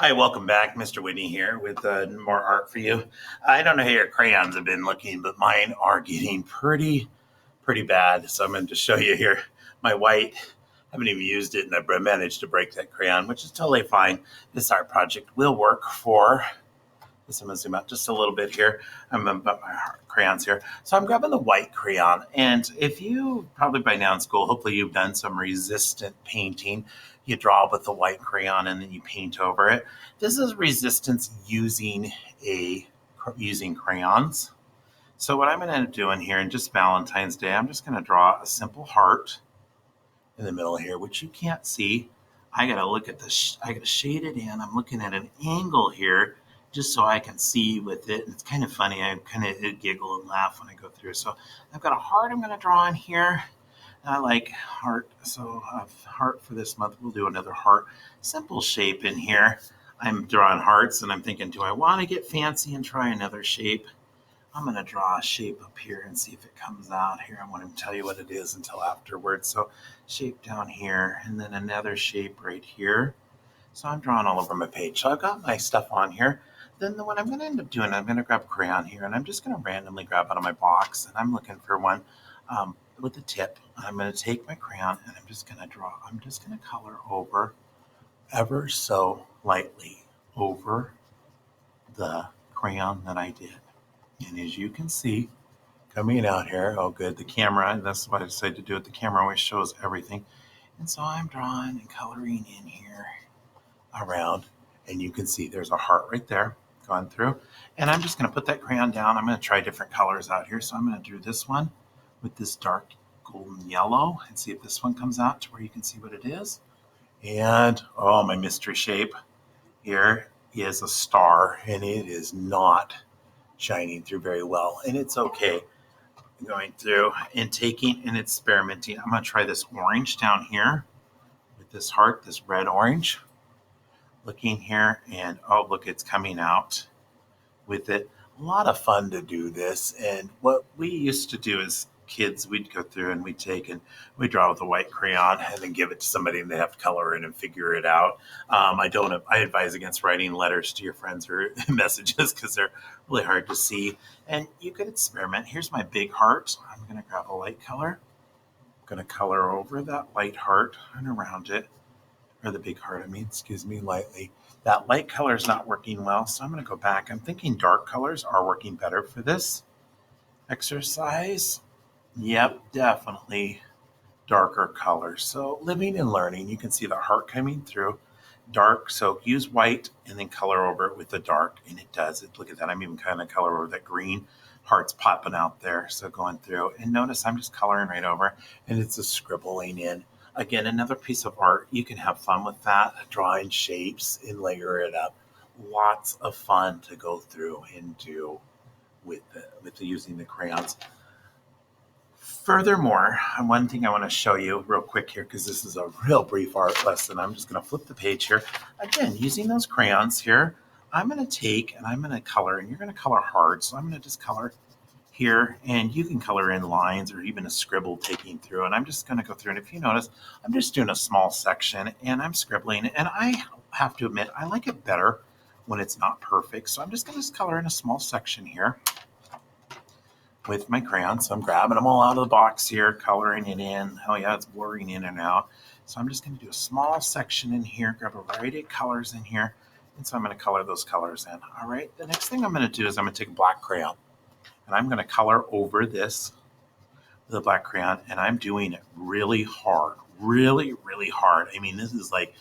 Hi, welcome back. Mr. Whitney here with more art for you. I don't know how your crayons have been looking, but mine are getting pretty bad. So I'm going to show you here my white. I haven't even used it, and I managed to break that crayon, which is totally fine. This art project will work for. So I'm going to zoom out just a little bit here. I'm about my crayons here. So I'm grabbing the white crayon. And if you probably by now in school, hopefully you've done some resistant painting. You draw with the white crayon and then you paint over it. This is resistance using crayons. So what I'm going to end up doing here, in just Valentine's Day, I'm just going to draw a simple heart in the middle here, which you can't see. I got to look at I got to shade it in. I'm looking at an angle here just so I can see with it. It's kind of funny. I kind of giggle and laugh when I go through. So I've got a heart I'm going to draw in here. I like heart. So heart for this month. We'll do another heart. Simple shape in here. I'm drawing hearts and I'm thinking, do I want to get fancy and try another shape? I'm going to draw a shape up here and see if it comes out here. I won't tell you what it is until afterwards. So shape down here and then another shape right here. So I'm drawing all over my page. So I've got my stuff on here. Then what I'm going to end up doing, I'm going to grab a crayon here and I'm just going to randomly grab out of my box and I'm looking for one with the tip. I'm going to take my crayon and I'm just going to draw. I'm just going to color over ever so lightly over the crayon that I did. And as you can see, coming out here, oh good, the camera, and that's what I decided to do it. The camera always shows everything. And so I'm drawing and coloring in here around, and you can see there's a heart right there going through. And I'm just going to put that crayon down. I'm going to try different colors out here. So I'm going to do this one with this dark golden yellow and see if this one comes out to where you can see what it is. And oh, my mystery shape here is a star, and it is not shining through very well, and it's okay. Going through and taking and experimenting. I'm going to try this orange down here with this heart, this red orange. Looking here, and oh, look, it's coming out with it. A lot of fun to do this. And what we used to do as kids, we'd go through and we'd draw with a white crayon and then give it to somebody and they have to color it and figure it out. I advise against writing letters to your friends or messages because they're really hard to see. And you could experiment. Here's my big heart. I'm going to grab a light color. I'm going to color over that light heart and around it, or the big heart, lightly. That light color is not working well, so I'm going to go back. I'm thinking dark colors are working better for this exercise. Yep, definitely darker colors. So living and learning, you can see the heart coming through dark. So use white and then color over it with the dark, and it does it. Look at that. I'm even kind of color over that green. Heart's popping out there. So going through, and notice I'm just coloring right over, and it's a scribbling in. Again, another piece of art. You can have fun with that, drawing shapes and layer it up. Lots of fun to go through and do with using the crayons. Furthermore, one thing I want to show you real quick here, because this is a real brief art lesson. I'm just going to flip the page here. Again, using those crayons here, I'm going to take and I'm going to color, and you're going to color hard. So I'm going to just color here, and you can color in lines or even a scribble taking through. And I'm just going to go through, and if you notice, I'm just doing a small section and I'm scribbling. And I have to admit, I like it better when it's not perfect. So I'm just going to color in a small section here with my crayon. So I'm grabbing them all out of the box here, coloring it in. Oh yeah, it's blurring in and out. So I'm just going to do a small section in here, grab a variety of colors in here. And so I'm going to color those colors in. All right, the next thing I'm going to do is I'm going to take a black crayon and I'm going to color over this with a black crayon, and I'm doing it really hard, really, really hard. I mean, this is like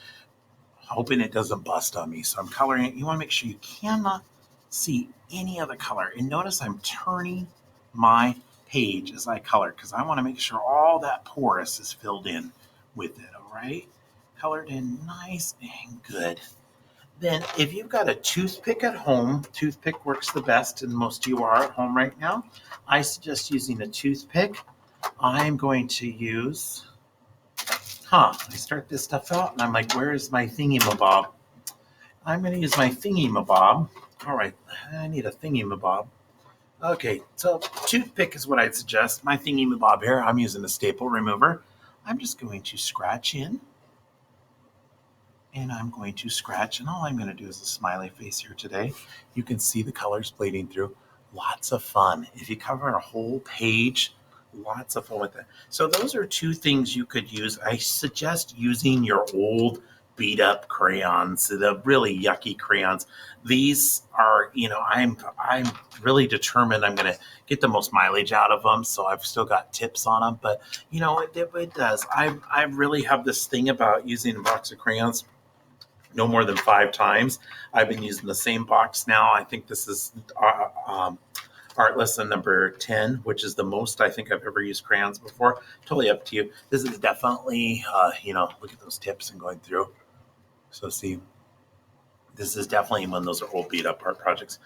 hoping it doesn't bust on me. So I'm coloring it. You want to make sure you cannot see any other color. And notice I'm turning my page as I color, because I want to make sure all that porous is filled in with it. All right, colored in nice and good. Then if you've got a toothpick at home, toothpick works the best, and most of you are at home right now. I suggest using a toothpick. I'm going to use, I start this stuff out and I'm like, where is my thingy-mabob? I'm going to use my thingy-mabob. All right, I need a thingy-mabob. Okay, so toothpick is what I'd suggest. My thingy-mabob here, I'm using a staple remover. I'm just going to scratch in and I'm going to scratch, and all I'm going to do is a smiley face here today. You can see the colors bleeding through. Lots of fun. If you cover a whole page, lots of fun with it. So those are two things you could use. I suggest using your old beat up crayons, the really yucky crayons. These are, I'm really determined I'm going to get the most mileage out of them. So I've still got tips on them, but it does. I really have this thing about using a box of crayons no more than 5 times. I've been using the same box now. I think this is art lesson number 10, which is the most I think I've ever used crayons before. Totally up to you. This is definitely, look at those tips and going through. So see, this is definitely one of those old beat up art projects.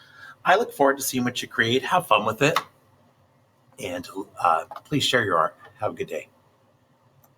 I look forward to seeing what you create. Have fun with it. And please share your art. Have a good day.